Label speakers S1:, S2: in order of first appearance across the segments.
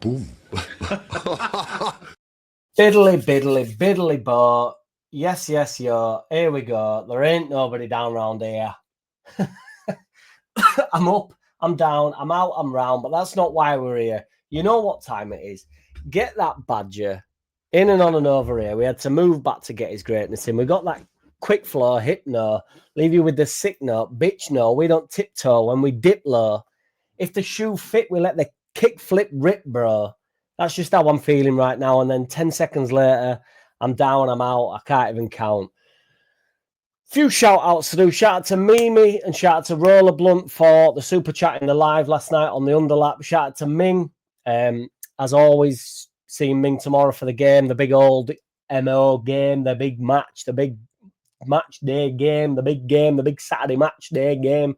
S1: Boom.
S2: Biddly, biddly, biddly, bo. Yes, yes, yo. Here we go. There ain't nobody down round here. I'm up, I'm down, I'm out, I'm round, but that's not why we're here. You know what time it is. Get that badger in and on and over here. We had to move back to get his greatness in. We got that quick flow, hip no, leave you with the sick note, bitch no. We don't tiptoe when we dip low. If the shoe fit, we let the kick flip rip, bro. That's just how I'm feeling right now. And then 10 seconds later, I'm down, I'm out. I can't even count. Few shout outs to do. Shout out to Mimi and shout out to Roller Blunt for the super chat in the live last night on the underlap. Shout out to Ming. As always, seeing Ming tomorrow for the game, the big old MO game, the big match, the big match day game, the big Saturday match day game.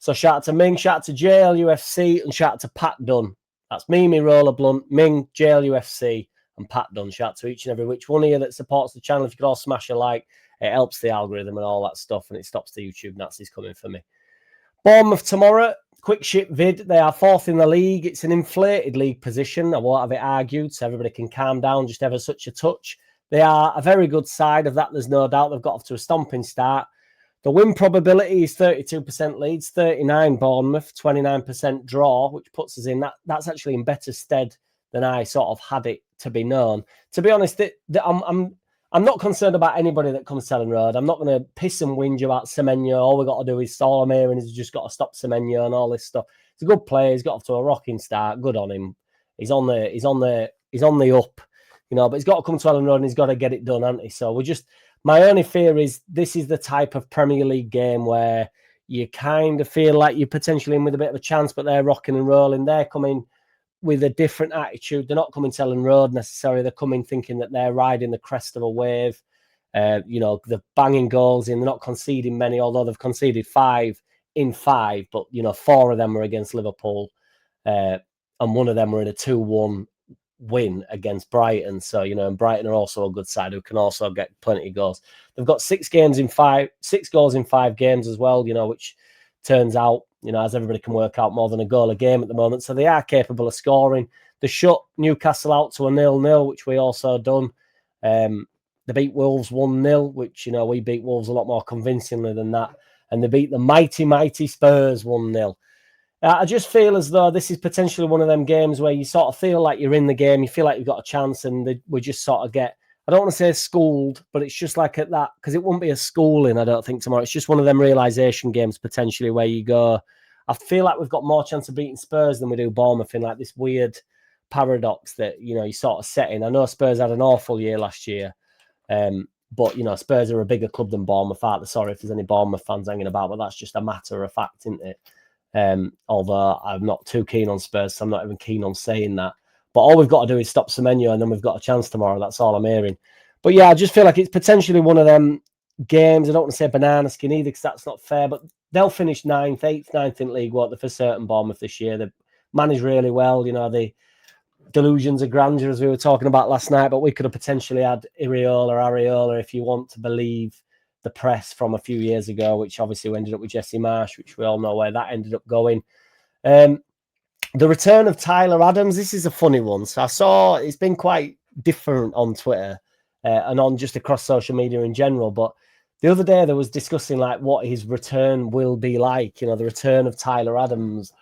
S2: So shout out to Ming, shout out to JLUFC, and shout out to Pat Dunn. That's Mimi, Roller Blunt, Ming, JLUFC, and Pat Dunn. Shout out to each and every which one of you that supports the channel. If you could all smash a like, it helps the algorithm and all that stuff, and it stops the YouTube Nazis coming for me. Bournemouth tomorrow, quick ship vid. They are fourth in the league. It's an inflated league position. I won't have it argued, so everybody can calm down just ever such a touch. They are a very good side of that. There's no doubt. They've got off to a stomping start. The win probability is 32% Leeds, 39 Bournemouth, 29% draw, which puts us in that. That's actually in better stead than I sort of had it to be known. To be honest, I'm not concerned about anybody that comes Selling Road. I'm not going to piss and whinge about Semenyo. All we've got to do is stall him here, and he's just got to stop Semenyo and all this stuff. He's a good player. He's got off to a rocking start. Good on him. He's on the up, you know. But he's got to come to Ellen Road and he's got to get it done, hasn't he? So my only fear is this is the type of Premier League game where you kind of feel like you're potentially in with a bit of a chance, but they're rocking and rolling. They're coming with a different attitude. They're not coming to Ellen Road necessarily. They're coming thinking that they're riding the crest of a wave. You know, they're banging goals in. They're not conceding many, although they've conceded 5 in 5. But, you know, 4 of them were against Liverpool. And one of them were in a 2-1 win against Brighton. So, you know, and Brighton are also a good side who can also get plenty of goals. They've got 6 goals in 5 games as well, you know, which turns out, you know, as everybody can work out, more than a goal a game at the moment. So they are capable of scoring. They shut Newcastle out to a 0-0, which we also done. They beat Wolves 1-0, which, you know, we beat Wolves a lot more convincingly than that. And they beat the mighty, mighty Spurs 1-0. I just feel as though this is potentially one of them games where you sort of feel like you're in the game, you feel like you've got a chance, and we just sort of get, I don't want to say schooled, but it's just like at that, because it won't be a schooling, I don't think, tomorrow. It's just one of them realisation games, potentially, where you go, I feel like we've got more chance of beating Spurs than we do Bournemouth in like this weird paradox that, you know, you sort of set in. I know Spurs had an awful year last year, but, you know, Spurs are a bigger club than Bournemouth, aren't they? Sorry if there's any Bournemouth fans hanging about, but that's just a matter of fact, isn't it? Although I'm not too keen on Spurs, so I'm not even keen on saying that. But all we've got to do is stop Semenyo, and then we've got a chance tomorrow. That's all I'm hearing. But yeah, I just feel like it's potentially one of them games. I don't want to say banana skin either, because that's not fair. But they'll finish 9th, 8th, 9th in league, won't they, for certain, Bournemouth this year. They've managed really well. You know, the delusions of grandeur, as we were talking about last night. But we could have potentially had Areola, if you want to believe the press from a few years ago, which obviously ended up with Jesse Marsh, which we all know where that ended up going. The return of Tyler Adams, this is a funny one. So I saw it's been quite different on Twitter and on just across social media in general. But the other day there was discussing like what his return will be like, you know, the return of Tyler Adams,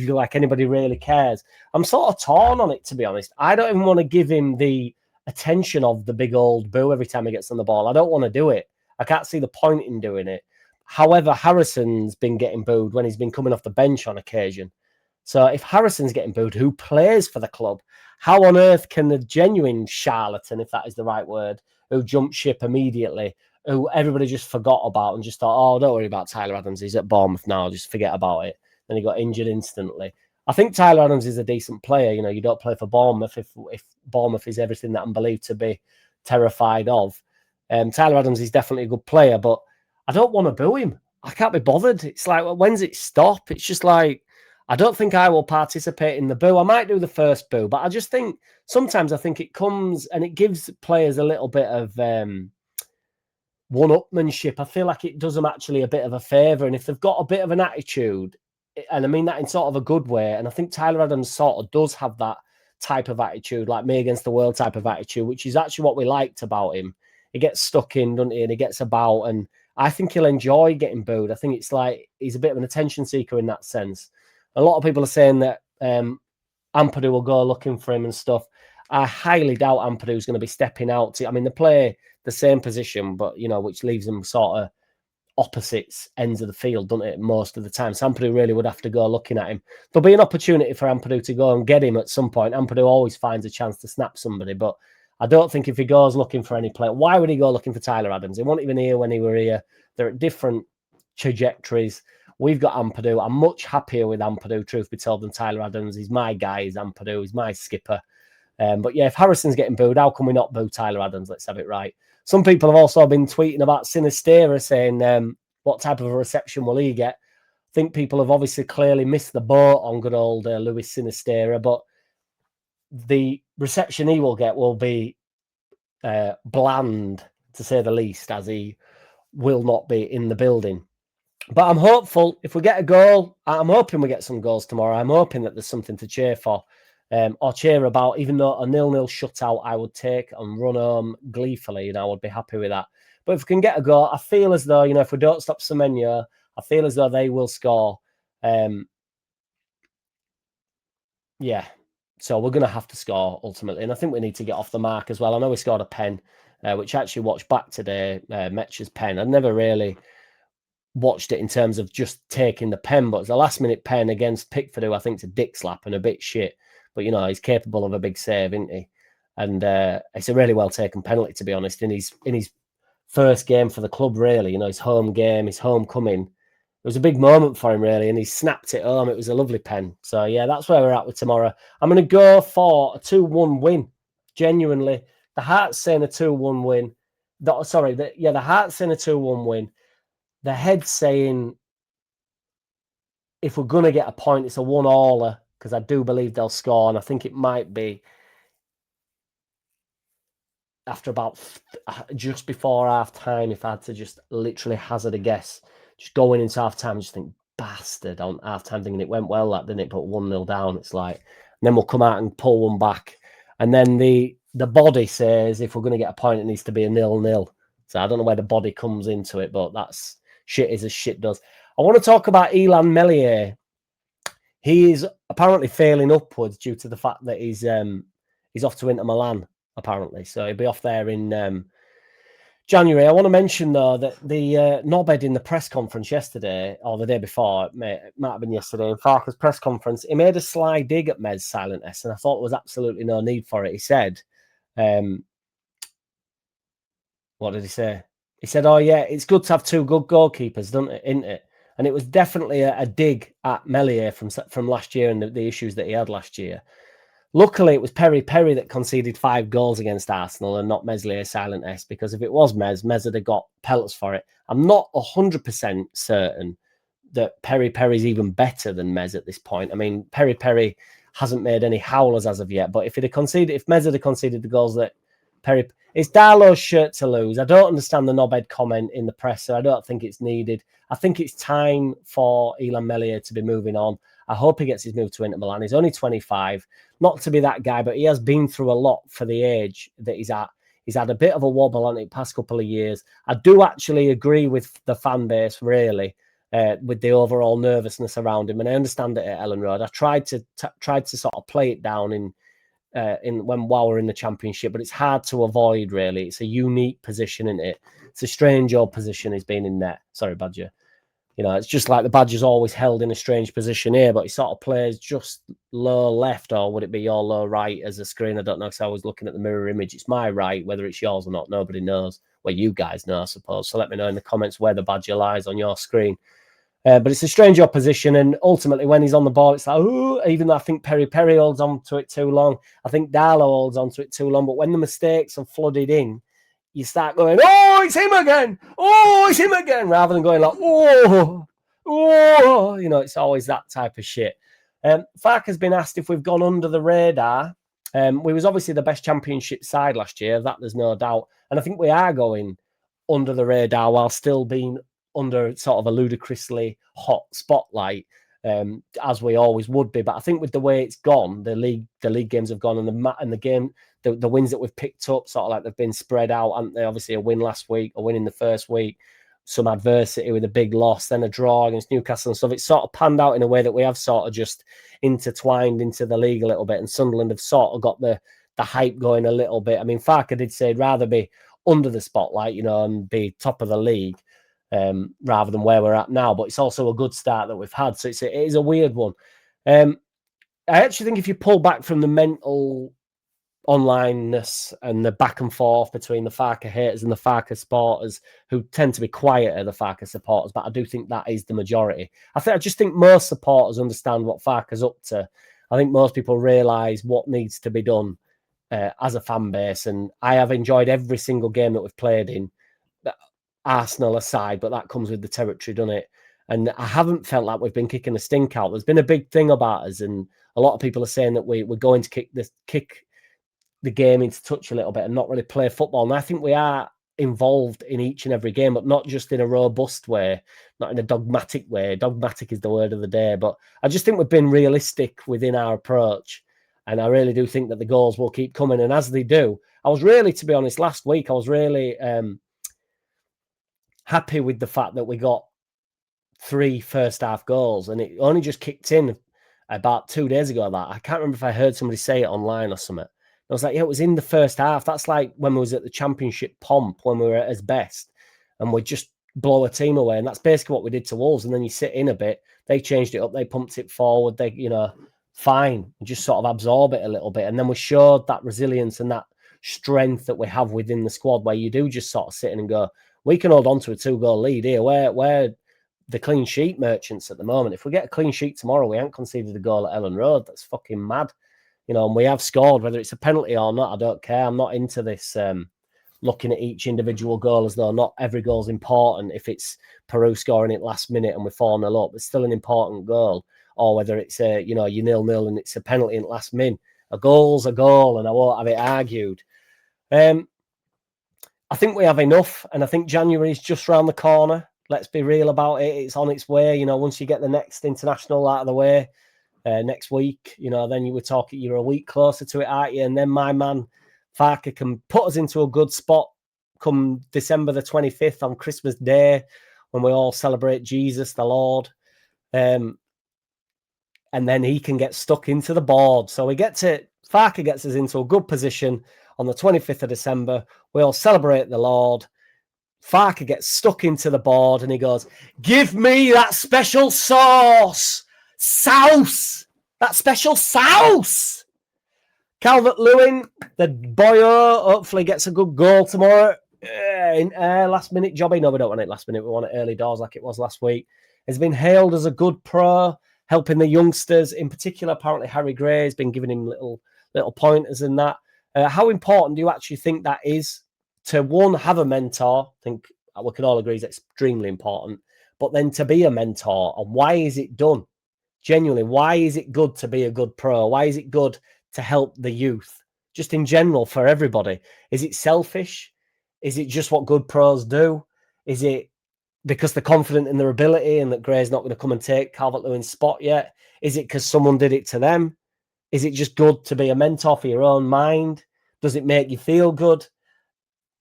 S2: like anybody really cares. I'm sort of torn on it, to be honest. I don't even want to give him the attention of the big old boo every time he gets on the ball. I don't want to do it. I can't see the point in doing it. However, Harrison's been getting booed when he's been coming off the bench on occasion. So if Harrison's getting booed, who plays for the club? How on earth can the genuine charlatan, if that is the right word, who jumped ship immediately, who everybody just forgot about and just thought, oh, don't worry about Tyler Adams, he's at Bournemouth now, just forget about it. Then he got injured instantly. I think Tyler Adams is a decent player. You know, you don't play for Bournemouth if Bournemouth is everything that I'm believed to be terrified of. Tyler Adams is definitely a good player, but I don't want to boo him. I can't be bothered. It's like, well, when's it stop? It's just like, I don't think I will participate in the boo. I might do the first boo, but I just think sometimes I think it comes and it gives players a little bit of one-upmanship. I feel like it does them actually a bit of a favour. And if they've got a bit of an attitude, and I mean that in sort of a good way. And I think Tyler Adams sort of does have that type of attitude, like me against the world type of attitude, which is actually what we liked about him. He gets stuck in, doesn't he? And he gets about, and I think he'll enjoy getting booed. I think it's like he's a bit of an attention seeker in that sense. A lot of people are saying that Ampadu will go looking for him and stuff. I highly doubt Ampadu's going to be stepping out. I mean, they play the same position, but, you know, which leaves them sort of opposites ends of the field, doesn't it, most of the time. So Ampadu really would have to go looking at him. There'll be an opportunity for Ampadu to go and get him at some point. Ampadu always finds a chance to snap somebody, but I don't think if he goes looking for any player, why would he go looking for Tyler Adams? He wasn't even here when he were here. They're at different trajectories. We've got Ampadu. I'm much happier with Ampadu, truth be told, than Tyler Adams. He's my guy, he's Ampadu, he's my skipper. But yeah, if Harrison's getting booed, how can we not boo Tyler Adams? Let's have it right. Some people have also been tweeting about Sinistera, saying what type of a reception will he get? I think people have obviously clearly missed the boat on good old Luis Sinistera, but the reception he will get will be bland, to say the least, as he will not be in the building. But I'm hopeful if we get a goal. I'm hoping we get some goals tomorrow. I'm hoping that there's something to cheer for or cheer about. Even though a 0-0 shutout I would take and run home gleefully, and I would be happy with that. But if we can get a goal, I feel as though, you know, if we don't stop Semenyo, I feel as though they will score. Yeah. So we're going to have to score ultimately. And I think we need to get off the mark as well. I know we scored a pen, which I actually watched back today, Metch's pen. I'd never really watched it in terms of just taking the pen, but it's a last-minute pen against Pickford, who I think's a dick slap and a bit shit. But, you know, he's capable of a big save, isn't he? And it's a really well-taken penalty, to be honest, in his first game for the club, really. You know, his home game, his homecoming. It was a big moment for him, really, and he snapped it home. It was a lovely pen. So, yeah, that's where we're at with tomorrow. I'm going to go for a 2-1 win. Genuinely. The heart's saying a 2-1 win. The heart's saying a 2-1 win. The head's saying if we're going to get a point, it's a 1-all, because I do believe they'll score, and I think it might be after about just before half-time, if I had to just literally hazard a guess. Just going into half-time, just think, bastard, on half-time, thinking it went well, that didn't it? Put 1-0 down. It's like, and then we'll come out and pull one back. And then the body says if we're going to get a point, it needs to be a 0-0. So I don't know where the body comes into it, but that's shit is as shit does. I want to talk about Illan Meslier. He is apparently failing upwards due to the fact that he's off to Inter Milan, apparently. So he'll be off there in January. I want to mention, though, that the knobhead in the press conference yesterday, or the day before, it might have been yesterday, in Farke's press conference, he made a sly dig at Mez Silent S, and I thought there was absolutely no need for it. He said, what did he say? He said, oh, yeah, it's good to have two good goalkeepers, isn't it? And it was definitely a dig at Meslier from last year and the issues that he had last year. Luckily, it was Perry that conceded 5 goals against Arsenal and not Meslier Silent S, because if it was Mez would have got pelts for it. I'm not 100% certain that Perry's even better than Mez at this point. I mean, Perry hasn't made any howlers as of yet, but if Mez had conceded the goals that Perry... It's Darlow's shirt to lose. I don't understand the knobhead comment in the press, so I don't think it's needed. I think it's time for Illan Meslier to be moving on. I hope he gets his move to Inter Milan. He's only 25. Not to be that guy, but he has been through a lot for the age that he's at. He's had a bit of a wobble on it past couple of years. I do actually agree with the fan base, really, with the overall nervousness around him. And I understand it at Ellen Road. I tried to sort of play it down while we're in the Championship, but it's hard to avoid, really. It's a unique position, isn't it? It's a strange old position he's been in there. Sorry, Badger. You know, it's just like the Badger's always held in a strange position here, but he sort of plays just low left, or would it be your low right as a screen? I don't know, because I was looking at the mirror image. It's my right, whether it's yours or not, nobody knows. Well, you guys know, I suppose. So let me know in the comments where the Badger lies on your screen. But it's a strange opposition, and ultimately when he's on the ball, it's like, ooh, even though I think Perry holds on to it too long. I think Darlow holds on to it too long, but when the mistakes are flooded in, you start going, oh, it's him again. Oh, it's him again, rather than going like, oh, you know, it's always that type of shit. Fark has been asked if we've gone under the radar. We was obviously the best Championship side last year, that there's no doubt. And I think we are going under the radar while still being under sort of a ludicrously hot spotlight. as we always would be. But I think with the way it's gone, the league games have gone, and the wins that we've picked up, sort of like they've been spread out, and they obviously a win last week, a win in the first week, some adversity with a big loss, then a draw against Newcastle and stuff. It's sort of panned out in a way that we have sort of just intertwined into the league a little bit, and Sunderland have sort of got the hype going a little bit. I mean, Farker did say he'd rather be under the spotlight, and be top of the league rather than where we're at now. But it's also a good start that we've had. So it is a weird one. I actually think if you pull back from the mental onlineness and the back and forth between the Farker haters and the Farker supporters, who tend to be quieter, the Farker supporters, but I do think that is the majority. I just think most supporters understand what Farker's up to. I think most people realise what needs to be done as a fan base, and I have enjoyed every single game that we've played in, Arsenal aside, but that comes with the territory, doesn't it? And I haven't felt like we've been kicking a stink out. There's been a big thing about us, and a lot of people are saying that we're going to kick the game into touch a little bit and not really play football. And I think we are involved in each and every game, but not just in a robust way, not in a dogmatic way. Dogmatic is the word of the day. But I just think we've been realistic within our approach. And I really do think that the goals will keep coming. And as they do, I was really, to be honest, last week, I was really happy with the fact that we got 3 first-half goals. And it only just kicked in about 2 days ago. That I can't remember if I heard somebody say it online or something. I was like, yeah, it was in the first half. That's like when we was at the Championship pomp, when we were at its best, and we just blow a team away. And that's basically what we did to Wolves. And then you sit in a bit. They changed it up. They pumped it forward. They, fine, just sort of absorb it a little bit. And then we showed that resilience and that strength that we have within the squad, where you do just sort of sit in and go, we can hold on to a 2-goal lead here. We're the clean sheet merchants at the moment. If we get a clean sheet tomorrow, we haven't conceded a goal at Ellen Road. That's fucking mad. And we have scored, whether it's a penalty or not, I don't care. I'm not into this looking at each individual goal as though not every goal's important. If it's Peru scoring it last minute and we're 4-0 up, it's still an important goal. Or whether it's you 0-0 and it's a penalty in last min. A goal's a goal, and I won't have it argued. I think we have enough, and I think January is just round the corner. Let's be real about it. It's on its way. Once you get the next international out of the way, next week, then you were talking, you're a week closer to it, aren't you? And then my man Farker can put us into a good spot come December the 25th on Christmas Day, when we all celebrate Jesus the Lord. And then he can get stuck into the board. So Farker gets us into a good position on the 25th of December. We all celebrate the Lord. Farker gets stuck into the board and he goes, give me that special sauce. That special sauce. Calvert Lewin, the boyo, hopefully gets a good goal tomorrow. Last minute jobby. No, we don't want it last minute. We want it early doors like it was last week. Has been hailed as a good pro, helping the youngsters. In particular, apparently Harry Gray has been giving him little pointers in that. How important do you actually think that is to, one, have a mentor? I think we can all agree is extremely important. But then to be a mentor, and why is it done? Genuinely, why is it good to be a good pro? Why is it good to help the youth? Just in general, for everybody. Is it selfish? Is it just what good pros do? Is it because they're confident in their ability and that Gray's not going to come and take Calvert Lewin's spot yet? Is it because someone did it to them? Is it just good to be a mentor for your own mind? Does it make you feel good?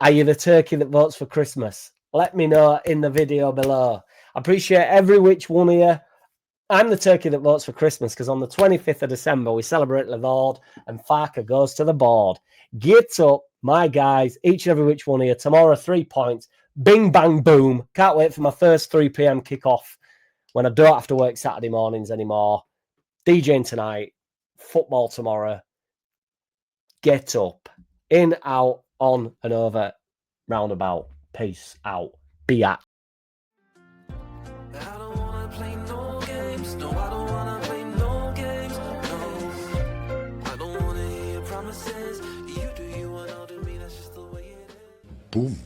S2: Are you the turkey that votes for Christmas? Let me know in the video below. I appreciate every which one of you. I'm the turkey that votes for Christmas, because on the 25th of December, we celebrate the Lord and Farker goes to the board. Get up, my guys, each and every which one of you. Tomorrow, 3 points. Bing, bang, boom. Can't wait for my first 3 p.m. kickoff when I don't have to work Saturday mornings anymore. DJing tonight, football tomorrow. Get up. In, out, on and over, roundabout. Peace out. Be at.
S1: Boom.